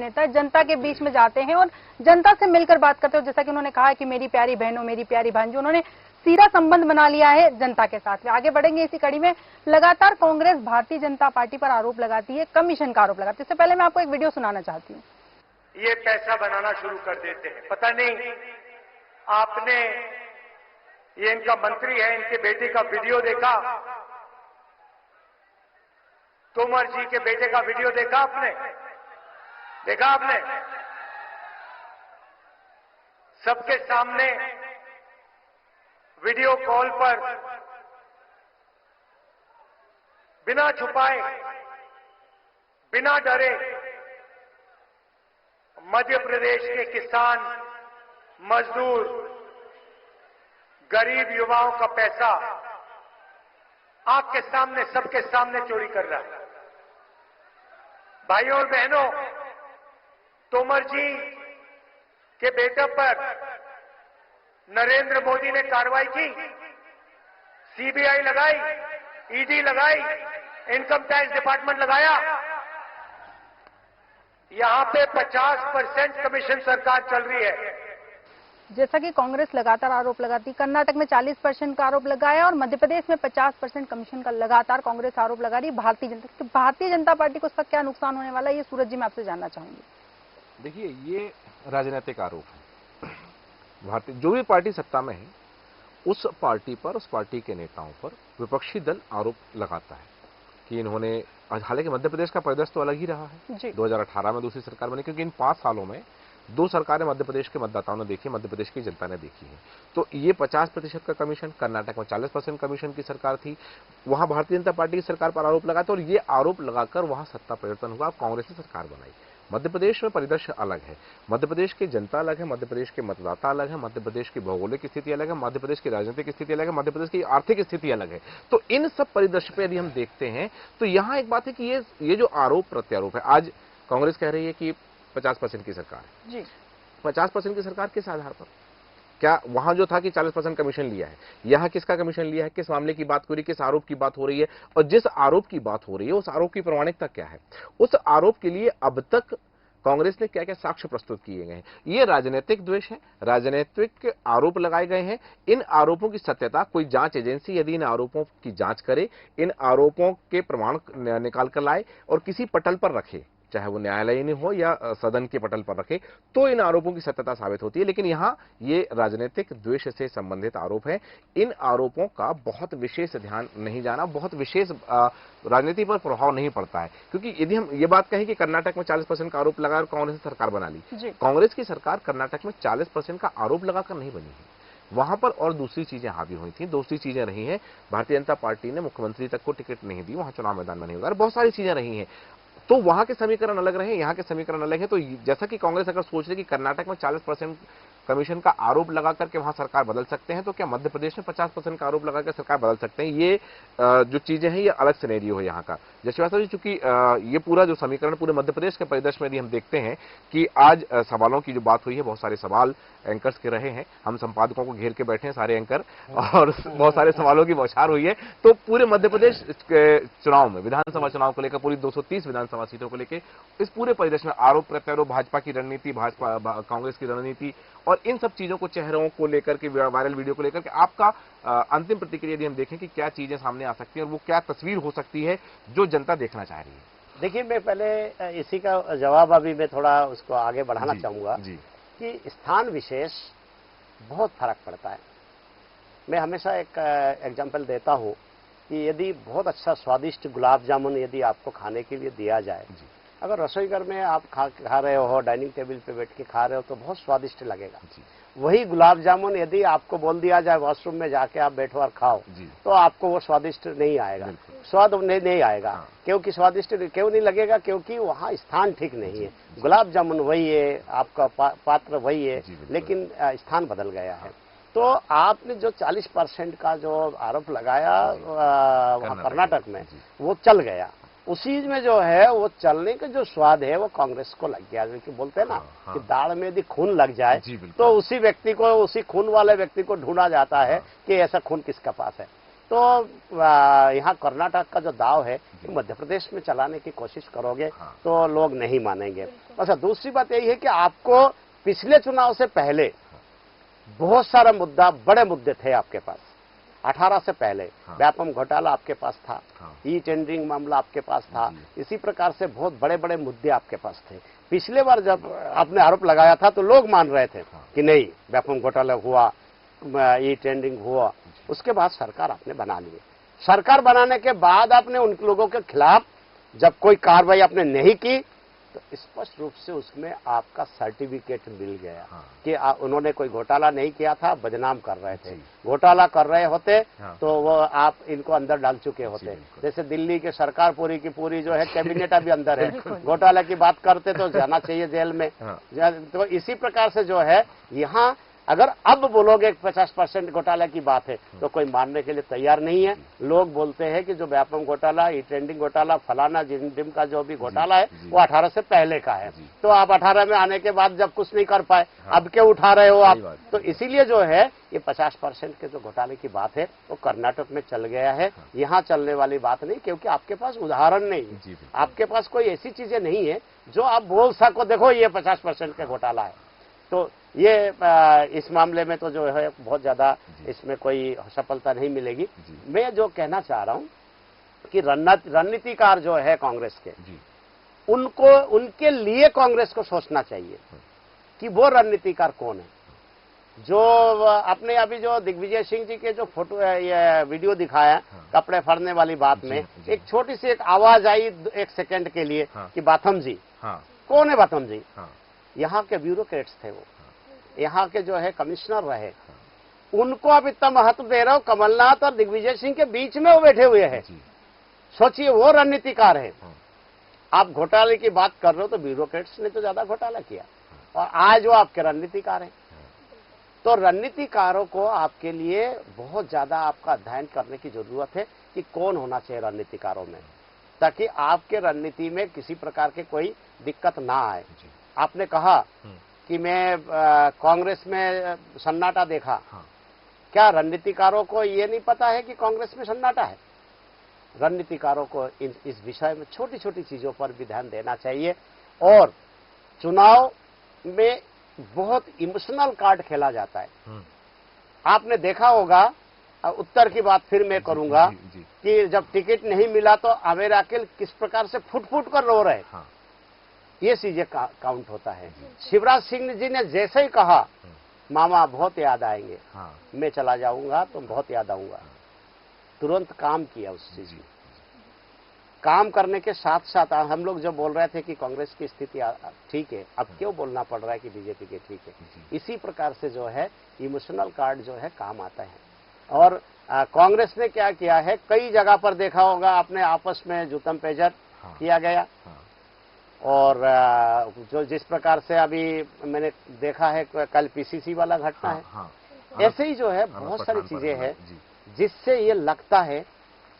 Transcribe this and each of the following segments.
नेता जनता के बीच में जाते हैं और जनता से मिलकर बात करते हो। जैसा कि उन्होंने कहा कि मेरी प्यारी बहनों, मेरी प्यारी भांजियों, उन्होंने सीधा संबंध बना लिया है जनता के साथ में। आगे बढ़ेंगे इसी कड़ी में। लगातार कांग्रेस भारतीय जनता पार्टी पर आरोप लगाती है, कमीशन का आरोप लगाती है। इससे पहले मैं आपको एक वीडियो सुनाना चाहती हूँ। ये पैसा बनाना शुरू कर देते हैं। पता नहीं आपने, ये इनका मंत्री है, इनके बेटे का वीडियो देखा? तोमर जी के बेटे का वीडियो देखा आपने? देखा आपने? सबके सामने वीडियो कॉल पर बिना छुपाए, बिना डरे मध्य प्रदेश के किसान, मजदूर, गरीब युवाओं का पैसा आंख के सामने, सबके सामने चोरी कर रहा है। भाइयों और बहनों, तोमर जी के बेटे पर नरेंद्र मोदी ने कार्रवाई की, सीबीआई लगाई, ईडी लगाई, इनकम टैक्स डिपार्टमेंट लगाया। यहां पे 50% कमीशन सरकार चल रही है। जैसा कि कांग्रेस लगातार आरोप लगाती, कर्नाटक में 40% का आरोप लगाया और मध्य प्रदेश में 50% कमीशन का लगातार कांग्रेस आरोप लगा रही है भारतीय जनता पार्टी को उसका क्या नुकसान होने वाला है, ये सूरज जी मैं आपसे जानना चाहूंगी। देखिए, ये राजनीतिक आरोप है। भारतीय जो भी पार्टी सत्ता में है उस पार्टी पर, उस पार्टी के नेताओं पर विपक्षी दल आरोप लगाता है कि इन्होंने, हालांकि मध्य प्रदेश का परिदृश्य तो अलग ही रहा है। 2018 में दूसरी सरकार बनी, क्योंकि इन 5 सालों में 2 सरकारें मध्य प्रदेश के मतदाताओं ने देखी, मध्य प्रदेश की जनता ने देखी है। तो ये 50% का कमीशन, कर्नाटक में 40% कमीशन की सरकार थी, वहां भारतीय जनता पार्टी की सरकार पर आरोप लगा था और ये आरोप लगाकर वहां सत्ता परिवर्तन हुआ, कांग्रेस ने सरकार बनाई। मध्य प्रदेश में परिदृश्य अलग है, मध्य प्रदेश की जनता अलग है, मध्य प्रदेश के मतदाता अलग है, मध्य प्रदेश की भौगोलिक स्थिति अलग है, मध्य प्रदेश की राजनीतिक स्थिति अलग है, मध्य प्रदेश की आर्थिक स्थिति अलग है। तो इन सब परिदृश्य पे यदि हम देखते हैं तो यहां एक बात है कि ये जो आरोप प्रत्यारोप है, आज कांग्रेस कह रही है कि 50% की सरकार है। 50% की सरकार किस आधार पर? क्या वहां जो था कि 40% कमीशन लिया है, यहां किसका कमीशन लिया है, किस मामले की बात हो रही है, किस आरोप की बात हो रही है, और जिस आरोप की बात हो रही है उस आरोप की प्रामाणिकता क्या है, उस आरोप के लिए अब तक कांग्रेस ने क्या क्या साक्ष्य प्रस्तुत किए गए हैं। ये राजनीतिक द्वेष है, राजनीतिक आरोप लगाए गए हैं। इन आरोपों की सत्यता कोई जांच एजेंसी यदि इन आरोपों की जांच करे, इन आरोपों के प्रमाण निकाल कर लाए और किसी पटल पर रखे, चाहे वो न्यायालयीन हो या सदन के पटल पर रखे, तो इन आरोपों की सत्यता साबित होती है। लेकिन यहां ये राजनीतिक द्वेष से संबंधित आरोप है। इन आरोपों का बहुत विशेष ध्यान नहीं जाना, बहुत विशेष राजनीति पर प्रभाव नहीं पड़ता है। क्योंकि यदि हम ये बात कहें कि कर्नाटक में 40% का आरोप लगाकर कांग्रेस ने सरकार बना ली, कांग्रेस की सरकार कर्नाटक में 40% का आरोप लगाकर नहीं बनी है, वहां पर और दूसरी चीजें हावी हुई थी, दूसरी चीजें रही हैं। भारतीय जनता पार्टी ने मुख्यमंत्री तक को टिकट नहीं दी, वहां चुनाव मैदान में नहीं उतारा, बहुत सारी चीजें रही हैं। तो वहां के समीकरण अलग रहे, यहां के समीकरण अलग है। तो जैसा कि कांग्रेस अगर सोच रही कि कर्नाटक में 40% कमीशन का आरोप लगा करके वहां सरकार बदल सकते हैं, तो क्या मध्य प्रदेश में 50% का आरोप लगाकर सरकार बदल सकते हैं? ये जो चीजें हैं ये अलग सिनेरियो है यहाँ का। जयश्रीवास्तव जी, चूंकि ये पूरा जो समीकरण पूरे मध्य प्रदेश के परिदृश्य में यदि हम देखते हैं कि आज सवालों की जो बात हुई है, बहुत सारे सवाल एंकर्स के रहे हैं, हम संपादकों को घेर के बैठे हैं सारे एंकर, और बहुत सारे सवालों की बौछार हुई है। तो पूरे मध्य प्रदेश के चुनाव में, विधानसभा चुनाव को लेकर, पूरी 230 विधानसभा सीटों को लेकर इस पूरे परिदृश्य में आरोप प्रत्यारोप, भाजपा की रणनीति, भाजपा कांग्रेस की रणनीति और इन सब चीजों को, चेहरों को लेकर के, वायरल वीडियो को लेकर के आपका अंतिम प्रतिक्रिया यदि हम देखें कि क्या चीजें सामने आ सकती हैं और वो क्या तस्वीर हो सकती है जो जनता देखना चाह रही है। देखिए, मैं पहले इसी का जवाब अभी मैं थोड़ा उसको आगे बढ़ाना चाहूंगा कि स्थान विशेष बहुत फर्क पड़ता है। मैं हमेशा एक एग्जाम्पल देता हूं कि यदि बहुत अच्छा स्वादिष्ट गुलाब जामुन यदि आपको खाने के लिए दिया जाए, अगर रसोई घर में आप खा रहे हो, डाइनिंग टेबल पे बैठ के खा रहे हो, तो बहुत स्वादिष्ट लगेगा। वही गुलाब जामुन यदि आपको बोल दिया जाए वॉशरूम में जाके आप बैठो और खाओ, तो आपको वो स्वादिष्ट नहीं आएगा, स्वाद नहीं आएगा। क्योंकि स्वादिष्ट क्यों नहीं लगेगा? क्योंकि वहाँ स्थान ठीक नहीं है। गुलाब जामुन वही है, आपका पात्र वही है, लेकिन स्थान बदल गया है। तो आपने जो 40% का जो आरोप लगाया कर्नाटक में, वो चल गया। उसी में जो है वो चलने का जो स्वाद है वो कांग्रेस को लग गया। क्योंकि बोलते हैं ना कि दाढ़ में यदि खून लग जाए तो उसी व्यक्ति को, उसी खून वाले व्यक्ति को ढूंढा जाता है कि ऐसा खून किसका पास है। तो यहाँ कर्नाटक का जो दाव है मध्य प्रदेश में चलाने की कोशिश करोगे तो लोग नहीं मानेंगे। अच्छा, दूसरी बात यही है कि आपको पिछले चुनाव से पहले बहुत सारा मुद्दा, बड़े मुद्दे थे आपके पास। 18 से पहले व्यापम घोटाला आपके पास था, ई टेंडरिंग मामला आपके पास था, इसी प्रकार से बहुत बड़े बड़े मुद्दे आपके पास थे। पिछले बार जब आपने आरोप लगाया था तो लोग मान रहे थे कि नहीं, व्यापम घोटाला हुआ, ई टेंडरिंग हुआ। उसके बाद सरकार आपने बना ली। सरकार बनाने के बाद आपने उन लोगों के खिलाफ जब कोई कार्रवाई आपने नहीं की तो स्पष्ट रूप से उसमें आपका सर्टिफिकेट मिल गया कि उन्होंने कोई घोटाला नहीं किया था, बदनाम कर रहे थे। घोटाला कर रहे होते तो वो आप इनको अंदर डाल चुके होते। जैसे दिल्ली की सरकार पूरी की पूरी जो है कैबिनेट अभी अंदर है, घोटाला की बात करते तो जाना चाहिए जेल में। तो इसी प्रकार से जो है यहाँ अगर अब बोलोगे 50% घोटाला की बात है तो कोई मानने के लिए तैयार नहीं है। लोग बोलते हैं कि जो व्यापम घोटाला, ई टेंडरिंग घोटाला, फलाना जिम का जो भी घोटाला है वो 18 से पहले का है। तो आप 18 में आने के बाद जब कुछ नहीं कर पाए, अब क्यों उठा रहे हो आप? तो इसीलिए जो है ये 50% के जो घोटाले की बात है वो कर्नाटक में चल गया है, यहाँ चलने वाली बात नहीं, क्योंकि आपके पास उदाहरण नहीं है, आपके पास कोई ऐसी चीजें नहीं है जो आप बोल सको देखो ये 50% का घोटाला है। तो ये इस मामले में तो जो है बहुत ज्यादा इसमें कोई सफलता नहीं मिलेगी। मैं जो कहना चाह रहा हूं कि रणनीतिकार जो है कांग्रेस के, उनको, उनके लिए कांग्रेस को सोचना चाहिए कि वो रणनीतिकार कौन है। जो आपने अभी जो दिग्विजय सिंह जी के जो फोटो ये वीडियो दिखाया कपड़े फाड़ने वाली बात में, एक छोटी सी एक आवाज आई 1 सेकंड के लिए कि बाथम जी, कौन है बाथम जी? यहाँ के ब्यूरोक्रेट्स थे, वो यहाँ के जो है कमिश्नर रहे, उनको आप इतना महत्व दे रहे हो। कमलनाथ और दिग्विजय सिंह के बीच में वो बैठे हुए हैं। सोचिए, वो रणनीतिकार है। आप घोटाले की बात कर रहे हो तो ब्यूरोक्रेट्स ने तो ज्यादा घोटाला किया और आज वो आपके रणनीतिकार हैं। तो रणनीतिकारों को आपके लिए बहुत ज्यादा आपका अध्ययन करने की जरूरत है कि कौन होना चाहिए रणनीतिकारों में, ताकि आपके रणनीति में किसी प्रकार के कोई दिक्कत ना आए। आपने कहा कि मैं कांग्रेस में सन्नाटा देखा। क्या रणनीतिकारों को ये नहीं पता है कि कांग्रेस में सन्नाटा है? रणनीतिकारों को इस विषय में छोटी छोटी चीजों पर भी ध्यान देना चाहिए। और चुनाव में बहुत इमोशनल कार्ड खेला जाता है। आपने देखा होगा, उत्तर की बात फिर मैं करूंगा कि जब टिकट नहीं मिला तो आमिर अकील किस प्रकार से फुट फुट कर रो रहे। ये चीजें काउंट होता है। शिवराज सिंह जी ने जैसे ही कहा मामा बहुत याद आएंगे, मैं चला जाऊंगा तो बहुत याद आऊंगा, तुरंत काम किया उस चीज में। काम करने के साथ साथ हम लोग जो बोल रहे थे कि कांग्रेस की स्थिति ठीक है, अब क्यों बोलना पड़ रहा है कि बीजेपी के ठीक है? इसी प्रकार से जो है इमोशनल कार्ड जो है काम आता है। और कांग्रेस ने क्या किया है, कई जगह पर देखा होगा आपने, आपस में जूतम पेजर किया गया। और जो जिस प्रकार से अभी मैंने देखा है कल पीसीसी वाला घटना है, ऐसे ही जो है बहुत सारी चीजें हैं जिससे ये लगता है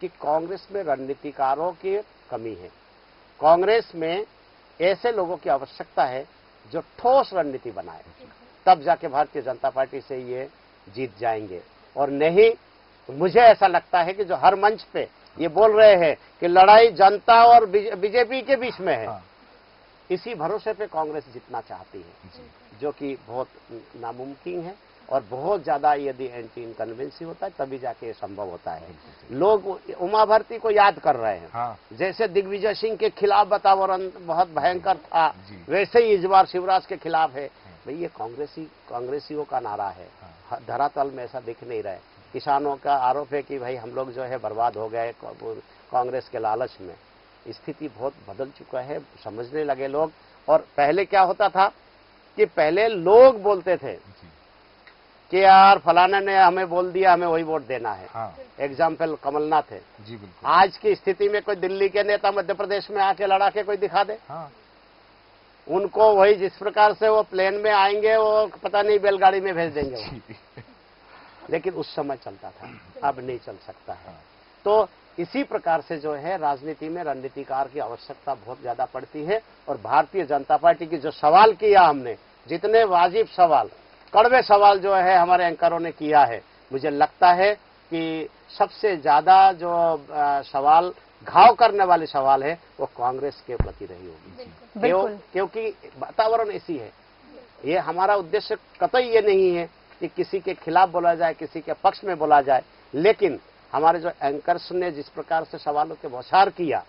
कि कांग्रेस में रणनीतिकारों की कमी है। कांग्रेस में ऐसे लोगों की आवश्यकता है जो ठोस रणनीति बनाए, तब जाके भारतीय जनता पार्टी से ये जीत जाएंगे। और नहीं तो मुझे ऐसा लगता है कि जो हर मंच पे ये बोल रहे हैं कि लड़ाई जनता और बीजेपी के बीच में है, इसी भरोसे पे कांग्रेस जीतना चाहती है, जो कि बहुत नामुमकिन है। और बहुत ज्यादा यदि एंटी इनकन्वेंसी होता है तभी जाके ये संभव होता है। लोग उमा भारती को याद कर रहे हैं। जैसे दिग्विजय सिंह के खिलाफ वातावरण बहुत भयंकर था, वैसे ही इस बार शिवराज के खिलाफ है। भाई ये कांग्रेसियों का नारा है, धरातल में ऐसा दिख नहीं रहा है। किसानों का आरोप है कि भाई हम लोग जो है बर्बाद हो गए कांग्रेस के लालच में। स्थिति बहुत बदल चुका है, समझने लगे लोग। और पहले क्या होता था कि पहले लोग बोलते थे कि यार फलाने ने हमें बोल दिया, हमें वही वोट देना है। एग्जाम्पल कमलनाथ है। आज की स्थिति में कोई दिल्ली के नेता मध्य प्रदेश में आके लड़ा के कोई दिखा दे, उनको वही जिस प्रकार से वो प्लेन में आएंगे वो पता नहीं बैलगाड़ी में भेज देंगे। लेकिन उस समय चलता था, अब नहीं चल सकता है। तो इसी प्रकार से जो है राजनीति में रणनीतिकार की आवश्यकता बहुत ज्यादा पड़ती है। और भारतीय जनता पार्टी की जो सवाल किया हमने, जितने वाजिब सवाल, कड़वे सवाल जो है हमारे एंकरों ने किया है, मुझे लगता है कि सबसे ज्यादा जो सवाल घाव करने वाले सवाल है वो कांग्रेस के प्रति रही होगी। क्योंकि वातावरण ऐसी है, ये हमारा उद्देश्य कतई ये नहीं है कि किसी के खिलाफ बोला जाए, किसी के पक्ष में बोला जाए, लेकिन हमारे जो एंकर्स ने जिस प्रकार से सवालों के बौछार किया,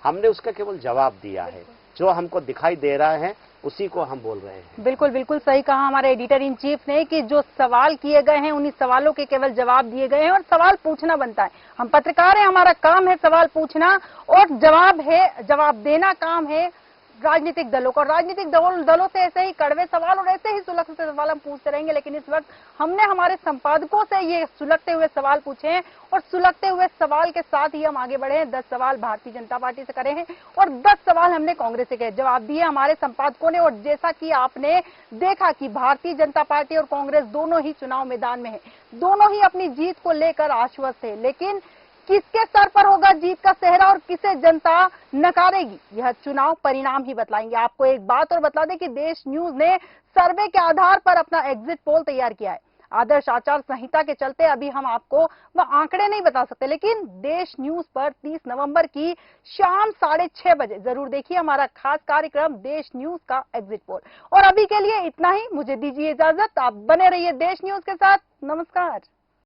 हमने उसका केवल जवाब दिया है। जो हमको दिखाई दे रहा है उसी को हम बोल रहे हैं। बिल्कुल बिल्कुल सही कहा हमारे एडिटर इन चीफ ने कि जो सवाल किए गए हैं उन्हीं सवालों के केवल जवाब दिए गए हैं और सवाल पूछना बनता है। हम पत्रकार हैं, हमारा काम है सवाल पूछना और जवाब देना काम है राजनीतिक दलों का। राजनीतिक दलों से ऐसे ही कड़वे सवाल और ऐसे ही सुलगते सवाल हम पूछते रहेंगे, लेकिन इस वक्त हमने हमारे संपादकों से ये सुलगते हुए सवाल पूछे हैं और सुलगते हुए सवाल के साथ ही हम आगे बढ़े हैं। 10 सवाल भारतीय जनता पार्टी से करे हैं और 10 सवाल हमने कांग्रेस से जवाब दिए हमारे संपादकों ने। और जैसा कि आपने देखा कि भारतीय जनता पार्टी और कांग्रेस दोनों ही चुनाव मैदान में है, दोनों ही अपनी जीत को लेकर आश्वस्त है, लेकिन किसके सर पर होगा जीत का सेहरा और किसे जनता नकारेगी, यह चुनाव परिणाम ही बतलाएंगे। आपको एक बात और बता दें कि देश न्यूज ने सर्वे के आधार पर अपना एग्जिट पोल तैयार किया है। आदर्श आचार संहिता के चलते अभी हम आपको वह आंकड़े नहीं बता सकते, लेकिन देश न्यूज पर 30 नवंबर की शाम 6:30 बजे जरूर देखिए हमारा खास कार्यक्रम देश न्यूज का एग्जिट पोल। और अभी के लिए इतना ही, मुझे दीजिए इजाजत, आप बने रहिए देश न्यूज के साथ। नमस्कार।